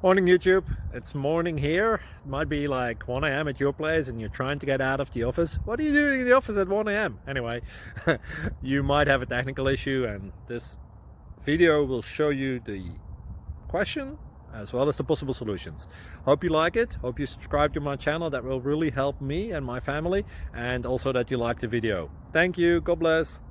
Morning YouTube, it's morning here. It might be like 1 a.m. at your place and you're trying to get out of the office. What are you doing in the office at 1 a.m.? Anyway, you might have a technical issue and this video will show you the question as well as the possible solutions. Hope you like it, hope you subscribe to my channel. That will really help me and my family, and also that you like the video. Thank you, God bless.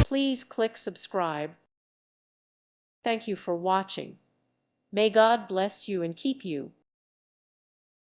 Please click subscribe. Thank you for watching. May God bless you and keep you.